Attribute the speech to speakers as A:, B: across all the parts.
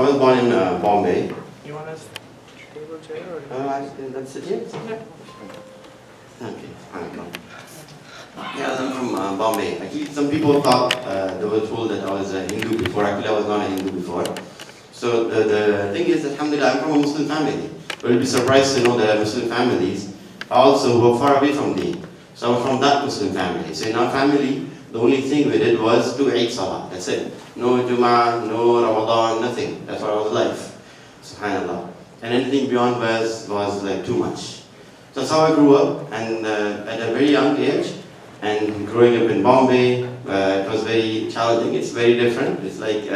A: was born in Bombay.
B: You want us to table chair or?
A: That's it, yes?
B: Yeah.
A: Okay, fine. Yeah, I'm from Bombay. Actually, some people thought, they were told that I was a Hindu before. Actually, I was not a Hindu before. So the thing is, alhamdulillah, I'm from a Muslim family. But you'll be surprised to know that Muslim families also were far away from Deen. So I'm from that Muslim family. So in our family, the only thing we did was do Eid Salah. That's it. No Jummah, no Ramadan, nothing. That's our life. Subhanallah. And anything beyond was like too much. So that's how I grew up, and at a very young age, and growing up in Bombay, it was very challenging. It's very different. It's like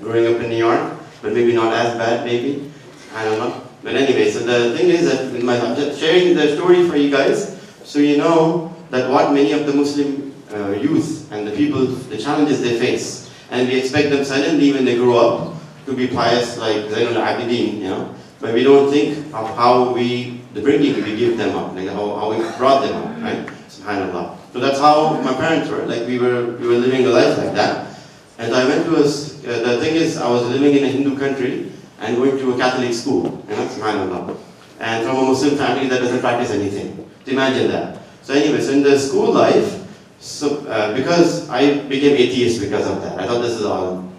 A: growing up in New York, but maybe not as bad, maybe. I don't know. But anyway, so the thing is that I'm just sharing the story for you guys, so you know that what many of the Muslim youth and the people, the challenges they face, and we expect them suddenly when they grow up to be pious like Zainul Abidin, you know. But we don't think of how the bringing we give them up, like how we brought them up, right? Subhanallah. So that's how my parents were. Like we were living a life like that. And I went to the thing is, I was living in a Hindu country and going to a Catholic school, you know, subhanallah. And from a Muslim family that doesn't practice anything. So imagine that. So anyway, so in the school life, so because I became atheist because of that. I thought this is all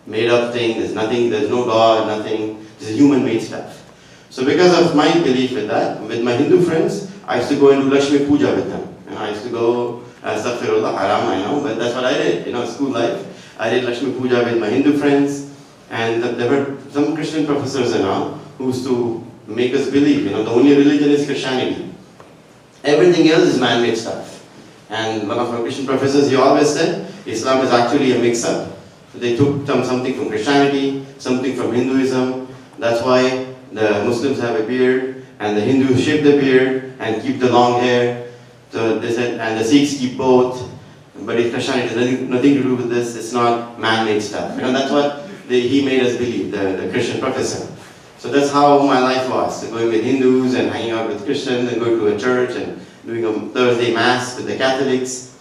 A: made up thing. There's nothing. There's no God. Nothing. This is human-made stuff. So because of my belief with that, with my Hindu friends, I used to go and do Lakshmi Puja with them. And I used to go, Astaghfirullah, haram, I know, but that's what I did, you know, school life. I did Lakshmi Puja with my Hindu friends, and there were some Christian professors and all who used to make us believe, you know, the only religion is Christianity. Everything else is man-made stuff. And one of my Christian professors, he always said, Islam is actually a mix-up. So they took something from Christianity, something from Hinduism. That's why the Muslims have a beard, and the Hindus shave the beard and keep the long hair. So they said, and the Sikhs keep both. But if Christianity has nothing to do with this, it's not man-made stuff. You know, that's what he made us believe, the Christian professor. So that's how my life was. So going with Hindus and hanging out with Christians and going to a church and doing a Thursday Mass with the Catholics.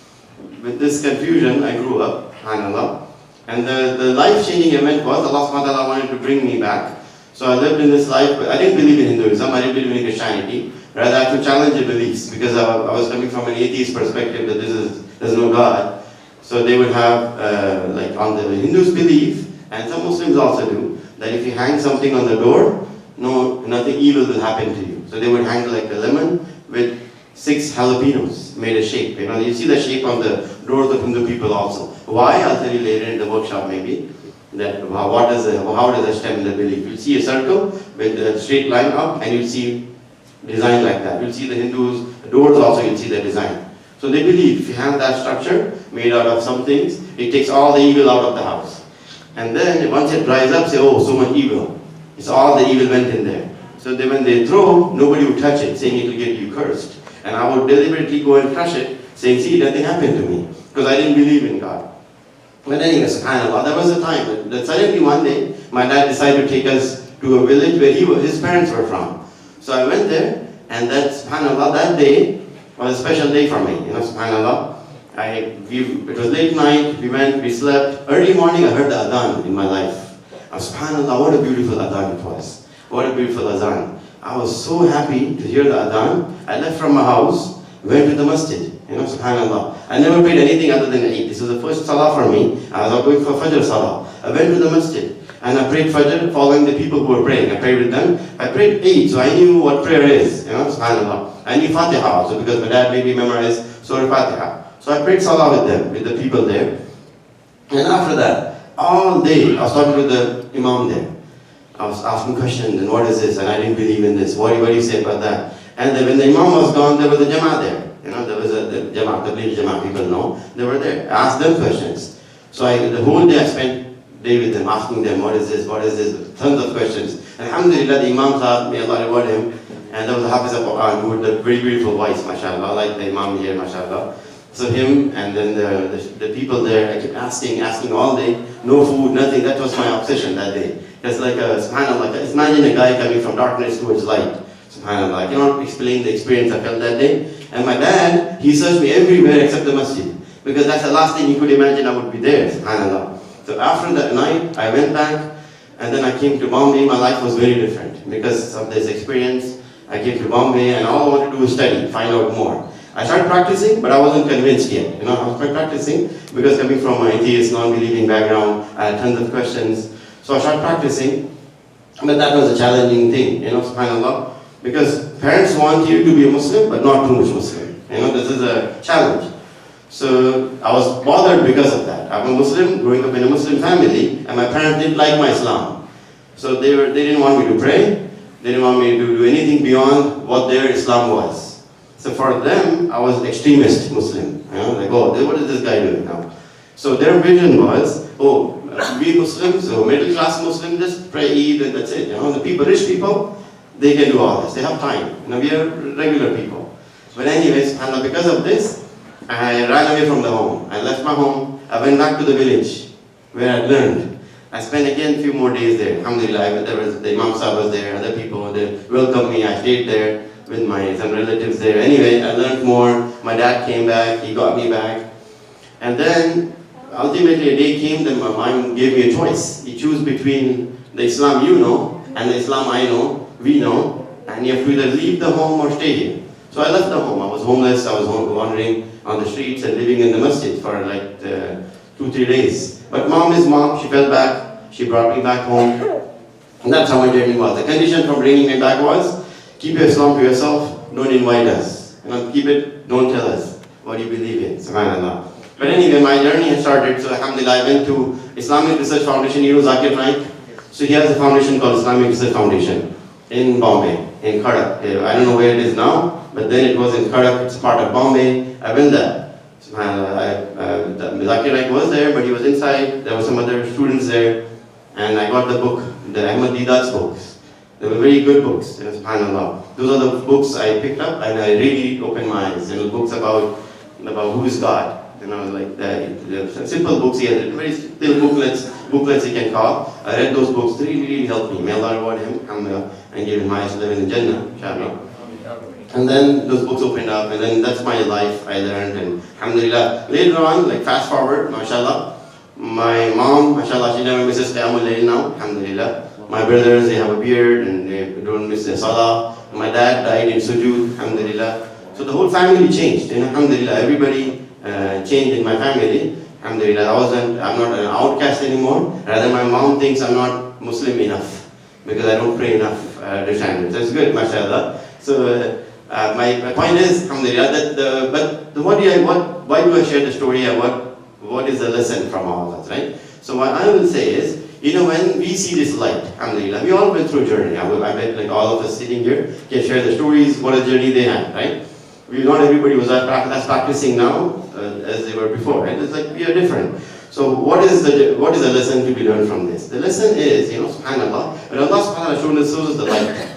A: With this confusion, I grew up, subhanAllah. And the life-changing event was Allah subhanahu wa ta'ala wanted to bring me back. So I lived in this life, but I didn't believe in Hinduism, I didn't believe in Christianity. Rather, I had to challenge the beliefs because I was coming from an atheist perspective that there's no God. So they would have, like on the Hindus believe, and some Muslims also do, that if you hang something on the door, nothing evil will happen to you. So they would hang like a lemon with 6 jalapenos made a shape. You know, you see the shape on the doors of Hindu people also. Why? I'll tell you later in the workshop maybe. That how does that stem the belief? You'll see a circle with a straight line up, and you'll see design like that. You'll see the Hindus doors also. You'll see the design. So they believe if you have that structure made out of some things, it takes all the evil out of the house. And then once it dries up, say, oh, so much evil. It's all the evil went in there. So when they throw, nobody would touch it, saying it will get you cursed. And I would deliberately go and crush it, saying, see, nothing happened to me, because I didn't believe in God. But anyway, subhanAllah, there was a time that suddenly one day, my dad decided to take us to a village where his parents were from. So I went there, and that, subhanAllah, that day was a special day for me, you know, subhanAllah. It was late night, we went, we slept. Early morning, I heard the adhan in my life. Subhanallah, what a beautiful adhan it was. What a beautiful adhan. I was so happy to hear the adhan. I left from my house, went to the masjid. You know, subhanallah. I never prayed anything other than Eid. This was the first salah for me. I was going for Fajr salah. I went to the masjid and I prayed Fajr following the people who were praying. I prayed with them. I prayed Eid, so I knew what prayer is. You know, subhanallah. I knew Fatiha also because my dad made me memorize Surah Fatiha. So I prayed salah with them, with the people there. And after that, all day, I was talking to the imam there. I was asking questions, and what is this? And I didn't believe in this. What do you say about that? And then when the imam was gone, there was a jama'ah there. You know, there was the jama'ah, the Tabligh jama'ah, people know. They were there. I asked them questions. So the whole day I spent day with them, asking them, what is this, tons of questions. Alhamdulillah, the imam said, may Allah reward him. And there was a Hafiz of Quran who had a very beautiful voice, mashallah, like the imam here, mashallah. So him and then the people there, I kept asking all day, no food, nothing. That was my obsession that day. It's like subhanAllah, imagine a guy coming from darkness towards light. SubhanAllah, I cannot explain the experience I felt that day. And my dad, he searched me everywhere except the masjid. Because that's the last thing he could imagine I would be there, SubhanAllah. So after that night, I went back And then I came to Bombay. My life was very different because of this experience. I came to Bombay, and all I wanted to do was study, find out more. I started practicing, but I wasn't convinced yet. I was quite practicing because coming from an atheist, non-believing background, I had tons of questions. So I started practicing, but that was a challenging thing, subhanAllah, because parents want you to be a Muslim, but not too much Muslim. This is a challenge. So I was bothered because of that. I'm a Muslim, growing up in a Muslim family, and my parents didn't like my Islam. So they didn't want me to pray. They didn't want me to do anything beyond what their Islam was. So for them, I was extremist Muslim. Like, oh, what is this guy doing now? So their vision was, oh, we Muslims, so middle class Muslims, just pray Eid and that's it. The people, rich people, they can do all this. They have time. We are regular people. But anyways, and because of this, I ran away from the home. I left my home. I went back to the village where I learned. I spent again a few more days there. Alhamdulillah, the Imam Sahib was there, other people, they welcomed me. I stayed there with some relatives there. Anyway, I learned more. My dad came back, he got me back. And then, ultimately a day came that my mom gave me a choice. You choose between the Islam you know and the Islam I know, we know, and you have to either leave the home or stay here. So I left the home. I was homeless, I was wandering on the streets and living in the masjid for like 2-3 days. But mom is mom, she fell back, she brought me back home. And that's how my journey was. The condition for bringing me back was, keep your Islam to yourself, don't invite us. Keep it, don't tell us what you believe in, subhanAllah. But anyway, my journey has started, so alhamdulillah, I went to Islamic Research Foundation, Zakir Naik. So he has a foundation called Islamic Research Foundation in Bombay, in Khadak. I don't know where it is now, but then it was in Khadak, it's part of Bombay. I went there. Zakir Naik was there, but he was inside. There were some other students there. And I got the book, the Ahmad Didat's books. They were very good books, subhanAllah. Those are the books I picked up and I really opened my eyes. Books about who is God. Like the simple books he had, very little booklets he can call. I read those books, they really helped me. May Allah reward him, and give him my eyes to live in the Jannah, inshallah. And then those books opened up, and then that's my life I learned, and alhamdulillah. Later on, like fast forward, mashallah, my mom, mashallah, she never misses Qiyamul Layl now, alhamdulillah. My brothers, they have a beard, and they don't miss their salah. My dad died in sujood, alhamdulillah. So the whole family changed, and alhamdulillah, everybody changed in my family. Alhamdulillah, I'm not an outcast anymore. Rather, my mom thinks I'm not Muslim enough because I don't pray enough to standards. That's good, mashallah. So my point is, alhamdulillah, why do I share the story and what is the lesson from all of that, right? So what I will say is, when we see this light, alhamdulillah, we all went through a journey. I bet like all of us sitting here can share the stories, what a journey they had, right? Not everybody was as practicing now as they were before, right? It's like we are different. So what is the lesson to be learned from this? The lesson is, subhanAllah, when Allah subhanahu wa ta'ala shows us the light,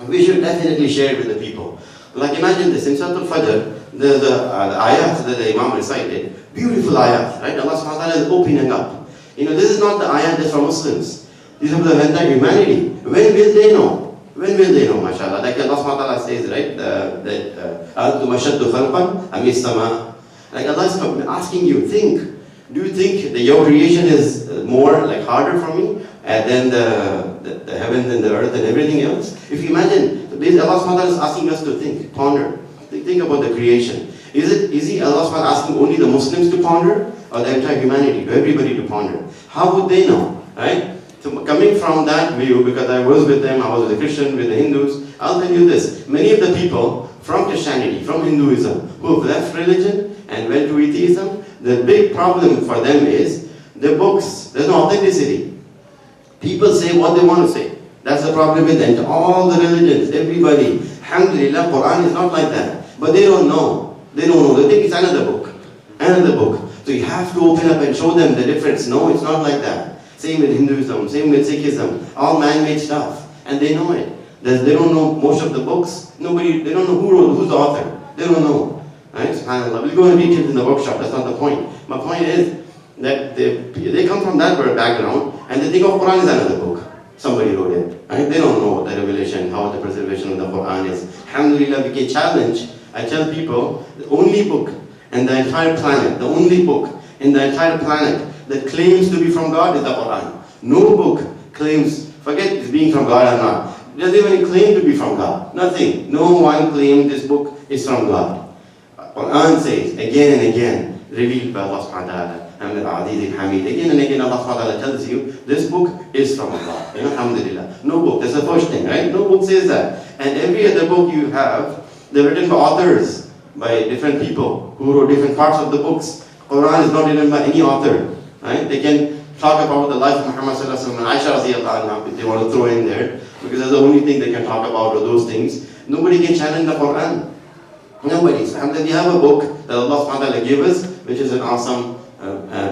A: we should definitely share it with the people. Like imagine this, in Surah Al-Fajr, the ayat that the Imam recited, beautiful ayat, right? Allah subhanahu wa ta'ala is opening up. This is not the ayat just for Muslims. These are for the entire humanity. When will they know? When will they know, mashallah? Like Allah subhanahu wa ta'ala says, right? أَنْتُمْ أَشَدُّ خَلْقًا أَمِ السَّمَاءِ. Like Allah is asking you, think. Do you think that your creation is more like harder for me than the heavens and the earth and everything else? If you imagine, Allah subhanahu wa ta'ala is asking us to think, ponder. Think about the creation. Is Allah subhanahu wa ta'ala asking only the Muslims to ponder or the entire humanity, to everybody to ponder? How would they know, right? So coming from that view, because I was with them, I was with the Christian, with the Hindus, I'll tell you this, many of the people from Christianity, from Hinduism, who have left religion and went to atheism, the big problem for them is the books, there's no authenticity. People say what they want to say. That's the problem with them. All the religions, everybody, alhamdulillah, Quran is not like that. But they don't know. They think it's another book. So you have to open up and show them the difference. No, it's not like that. Same with Hinduism, same with Sikhism, all man-made stuff. And they know it. They don't know most of the books. They don't know who's the author. They don't know. Right? SubhanAllah. We'll go into details in the workshop, that's not the point. My point is that they come from that background and they think of Quran as another book. Somebody wrote it. Right? They don't know the revelation, how the preservation of the Quran is. Alhamdulillah, we can challenge. I tell people, the only book in the entire planet, that claims to be from God is the Quran. No book claims, forget it's being from God or not. It doesn't even claim to be from God. Nothing. No one claimed this book is from God. Quran says again and again, revealed by Allah subhanahu wa ta'ala. Again and again Allah subhanahu wa ta'ala tells you this book is from Allah. Alhamdulillah. No book. That's the first thing, right? No book says that. And every other book you have, they're written by authors, by different people who wrote different parts of the books. Quran is not written by any author. Right? They can talk about the life of Muhammad sallallahu alaihi wasallam and Aisha radhiyallahu anha if they want to throw in there, because that's the only thing they can talk about, or those things. Nobody can challenge the Quran. Nobody. So we have a book that Allah subhanahu wa ta'ala gave us, which is an awesome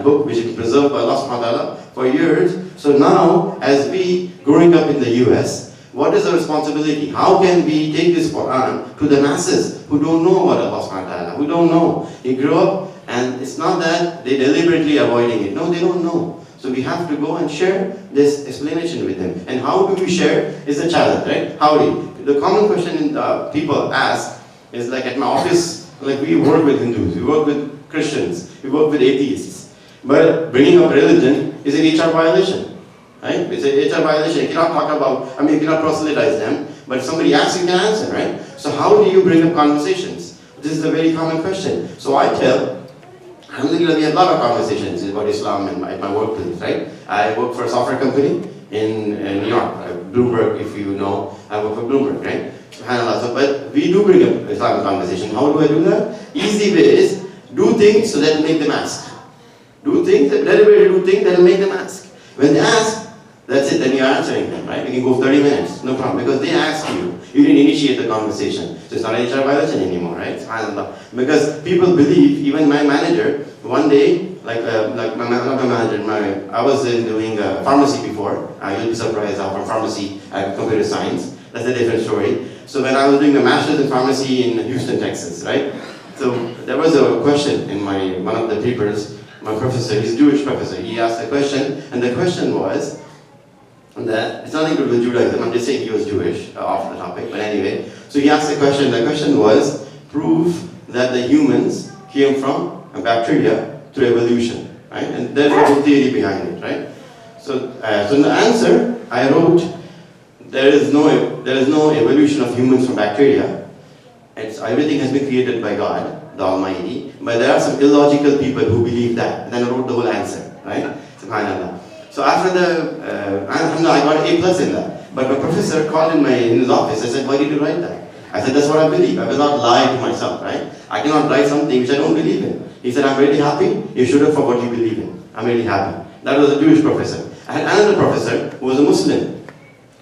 A: book, which is preserved by Allah subhanahu wa ta'ala for years. So now, as we growing up in the US, what is the responsibility? How can we take this Quran to the masses who don't know about Allah subhanahu wa ta'ala, who don't know? He grew up, and it's not that they're deliberately avoiding it. No, they don't know. So we have to go and share this explanation with them. And how do we share is the challenge, right? How do you? The common question people ask is like at my office, like we work with Hindus, we work with Christians, we work with atheists. But bringing up religion is an HR violation, right? It's an HR violation. You cannot talk about, you cannot proselytize them, but if somebody asks, you can answer, right? So how do you bring up conversations? This is a very common question. So I tell, alhamdulillah, we have a lot of conversations about Islam at my workplace, right? I work for a software company in New York, Bloomberg, if you know, I work for Bloomberg, right? SubhanAllah. So, but we do bring up Islamic conversation. How do I do that? Easy way is do things so that make them ask. Do things, deliberately do things that will make them ask. When they ask, that's it, then you're answering them, right? We can go 30 minutes, no problem, because they ask you. You didn't initiate the conversation. So it's not an HR violation anymore, right? SubhanAllah. Because people believe, even my manager, one day, not my manager, I was doing pharmacy before. You'll be surprised how from pharmacy I have computer science. That's a different story. So when I was doing the master's in pharmacy in Houston, Texas, right? So there was a question in one of the papers. My professor, he's a Jewish professor, he asked a question, and the question was that it's nothing to do with Judaism. I'm just saying he was Jewish, off the topic, but anyway. So he asked a question. The question was, prove that the humans came from a bacteria through evolution, right? And there's a whole theory behind it, right? So in the answer, I wrote, there is no evolution of humans from bacteria. Everything has been created by God, the Almighty, but there are some illogical people who believe that. And then I wrote the whole answer, right? SubhanAllah. So after Alhamdulillah, I got an A+ in that. But my professor called in his office. I said, why did you write that? I said, that's what I believe. I will not lie to myself, right? I cannot write something which I don't believe in. He said, I'm really happy. You should have for what you believe in. I'm really happy. That was a Jewish professor. I had another professor who was a Muslim.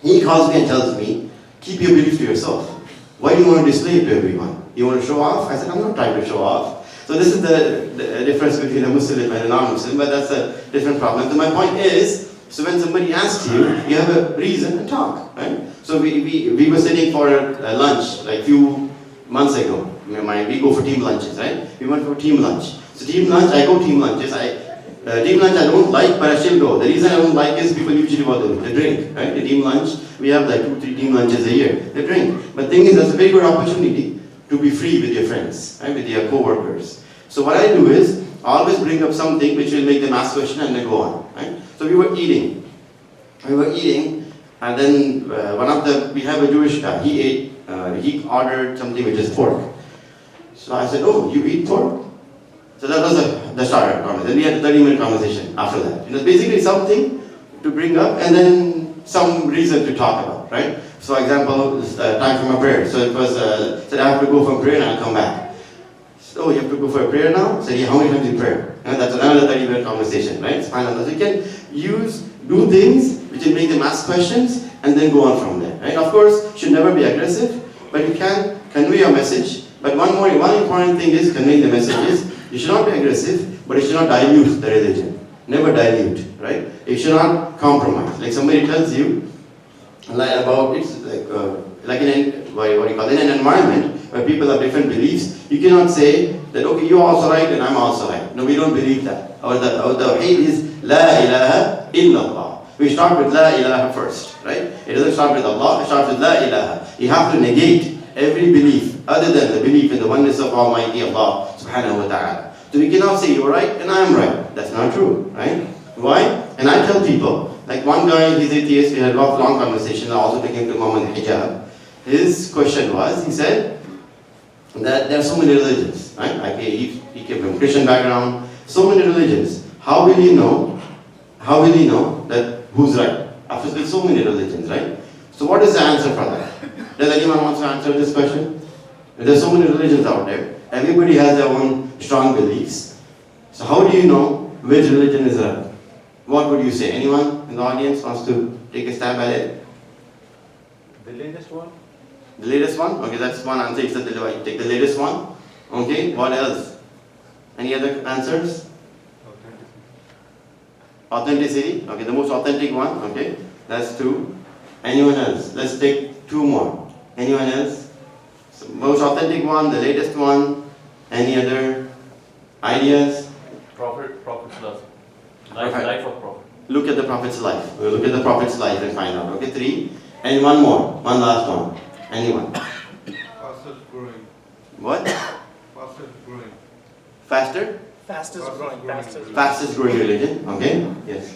A: He calls me and tells me, keep your belief to yourself. Why do you want to display it to everyone? You want to show off? I said, I'm not trying to show off. So this is the difference between a Muslim and a non-Muslim, but that's a different problem. So my point is, so when somebody asks you, you have a reason to talk, right? So we were sitting for lunch like few months ago. We go for team lunches, right? We went for team lunch. So team lunch, I go team lunches. Team lunch I don't like, but I still go. The reason I don't like is people usually they drink, right? The team lunch, we have like 2-3 team lunches a year. They drink. But the thing is, that's a very good opportunity to be free with your friends, right? With your co-workers. So what I do is, I always bring up something which will make them ask questions and then go on, right? So we were eating, and then we have a Jewish guy, he ordered something which is pork. So I said, oh, you eat pork? So that was the starter conversation. Then we had a 30-minute conversation after that. It was basically something to bring up and then some reason to talk about, right? So example, time for my prayer. So it was, said I have to go for prayer and I'll come back. So you have to go for a prayer now? So yeah, how many times you pray? And that's another 30-minute conversation, right? It's fine. So you can do things which will make them ask questions and then go on from there, right? Of course, you should never be aggressive, but you can convey your message. But one important thing is conveying the message is, you should not be aggressive, but you should not dilute the religion. Never dilute, right? You should not compromise. Like somebody tells you, about it's like in an environment where people have different beliefs, you cannot say that, okay, you're also right and I'm also right. No, we don't believe that. Our tawheed is La ilaha illallah. We start with La ilaha first, right? It doesn't start with Allah, it starts with La ilaha. You have to negate every belief other than the belief in the oneness of Almighty Allah subhanahu wa ta'ala. So we cannot say you're right and I'm right. That's not true, right? Why? And I tell people, Like one guy, he's atheist, we had a lot of long conversation, I also took him to Muhammad Hijab. His question was, he said that there are so many religions, right? Like he came from Christian background, so many religions. How will he know that who's right? After there's so many religions, right? So what is the answer for that? Does anyone want to answer this question? There's so many religions out there. Everybody has their own strong beliefs. So how do you know which religion is right? What would you say? Anyone in the audience wants to take a stab at it?
C: The latest one?
A: The latest one? Okay, that's one answer. Take the latest one. Okay, what else? Any other answers? Authenticity. Okay, the most authentic one. Okay, that's two. Anyone else? Let's take two more. Anyone else? So most authentic one, the latest one. Any other ideas?
D: Prophet's love.
A: Prophet.
D: Life of Prophet.
A: Look at the Prophet's life. We'll look at the Prophet's life and find out. Okay, three. And one more. One last one. Anyone?
C: Fastest growing.
A: What?
C: Fastest growing.
A: Faster?
B: Fastest growing, fastest.
A: Fastest growing religion. Okay? Yes.